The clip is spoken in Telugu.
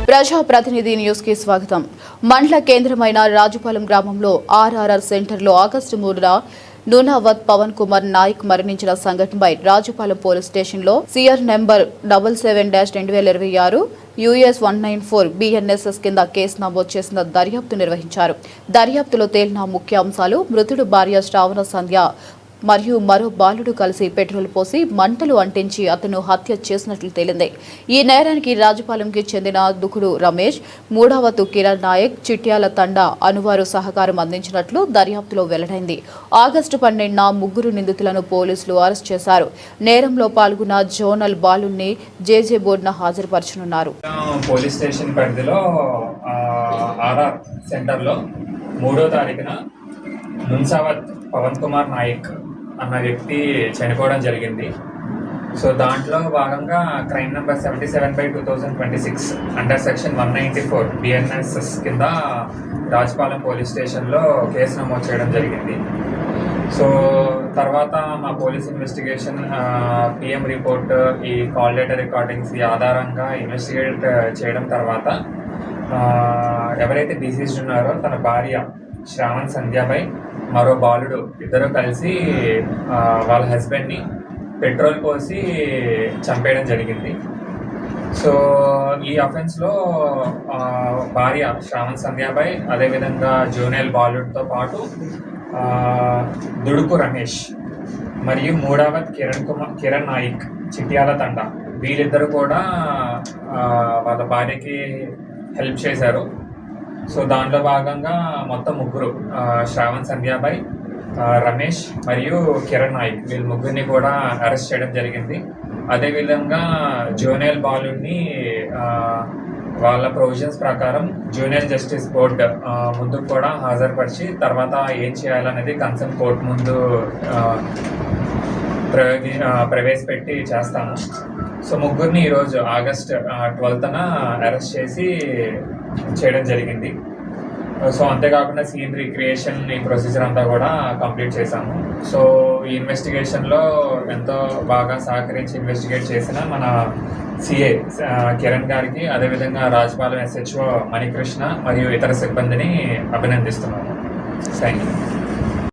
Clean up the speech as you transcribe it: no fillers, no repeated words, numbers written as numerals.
ప్రజాప్రతినిధి న్యూస్ కి స్వాగతం. మండల కేంద్రమైన రాజుపాలెం గ్రామంలో ఆర్ఆర్ఆర్ సెంటర్లో ఆగస్టు 3న నూనావత్ పవన్ కుమార్ నాయక్ మరణించిన సంఘటనపై రాజుపాలెం పోలీస్ స్టేషన్లో సిఆర్ నెంబర్ 77-2026 US 194 BNSS కింద కేసు నమోదు చేసిన దర్యాప్తు నిర్వహించారు. దర్యాప్తులో తేలిన ముఖ్య అంశాలు మృతుడు భార్య శ్రావణ సంధ్య మరియు మరో బాలుడు కలిసి పెట్రోల్ పోసి మంటలు అంటించి అతను హత్య చేసినట్లు తేలింది. ఈ నేరానికి రాజుపాలెంకి చెందిన దుకుడు రమేష్, మూడవతు కిరణ్ నాయక్, చిట్యాల తండా అనువారు సహకారం అందించినట్లు దర్యాప్తులో వెల్లడైంది. ఆగస్టు 12న ముగ్గురు నిందితులను పోలీసులు అరెస్ట్ చేశారు. నేరంలో పాల్గొన్న జోనల్ బాలుని జేజే బోర్డున హాజరుపరచనున్నారు. పోలీస్ స్టేషన్ పరిధిలో ఆర్ఆర్ సెంటర్లో 3వ తారీఖున నున్సావత్ పవన్ కుమార్ నాయక్ అన్న వ్యక్తి చనిపోవడం జరిగింది. సో దాంట్లో భాగంగా crime number 77/2026 under section 194 BNSS కింద రాజుపాలెం పోలీస్ స్టేషన్లో కేసు నమోదు చేయడం జరిగింది. సో తర్వాత మా పోలీస్ ఇన్వెస్టిగేషన్, PM రిపోర్ట్, ఈ కాల్ డేటా రికార్డింగ్స్ ఈ ఆధారంగా ఇన్వెస్టిగేట్ చేయడం తర్వాత ఎవరైతే డిసీజ్డ్ ఉన్నారో తన భార్య శ్రావణ్ సంధ్యాపై మరో బాలుడు ఇద్దరు కలిసి వాళ్ళ హస్బెండ్ని పెట్రోల్ పోసి చంపేయడం జరిగింది. సో ఈ అఫెన్స్లో భార్య శ్రావణ్ సంధ్యాపై అదేవిధంగా జూనియర్ బాలుడితో పాటు దుడుకు రమేష్ మరియు మూడవత్ కిరణ్ నాయక్, చిట్యాల తండా వీళ్ళిద్దరూ కూడా వాళ్ళ భార్యకి హెల్ప్ చేశారు. సో దాంట్లో భాగంగా మొత్తం ముగ్గురు, శ్రావణ్ సంధ్యాపై, రమేష్ మరియు కిరణ్ నాయక్ వీళ్ళ ముగ్గురిని కూడా అరెస్ట్ చేయడం జరిగింది. అదేవిధంగా జూనియర్ బాలుని వాళ్ళ ప్రొవిజన్స్ ప్రకారం జూనియర్ జస్టిస్ బోర్డ్ ముందు కూడా హాజరుపరిచి తర్వాత ఏం చేయాలనేది కన్సర్న్ కోర్టు ముందు ప్రవేశపెట్టి చేస్తాము. సో ముగ్గురిని ఈరోజు ఆగస్ట్ 12న అరెస్ట్ చేసి చేయడం జరిగింది. సో అంతేకాకుండా సీన్ రీక్రియేషన్ ఈ ప్రొసీజర్ అంతా కూడా కంప్లీట్ చేశాము. సో ఈ ఇన్వెస్టిగేషన్లో ఎంతో బాగా సహకరించి ఇన్వెస్టిగేట్ చేసిన మన CA కిరణ్ గారికి, అదేవిధంగా రాజుపాలెం SHO మణికృష్ణ మరియు ఇతర సిబ్బందిని అభినందిస్తున్నాము. Thank you.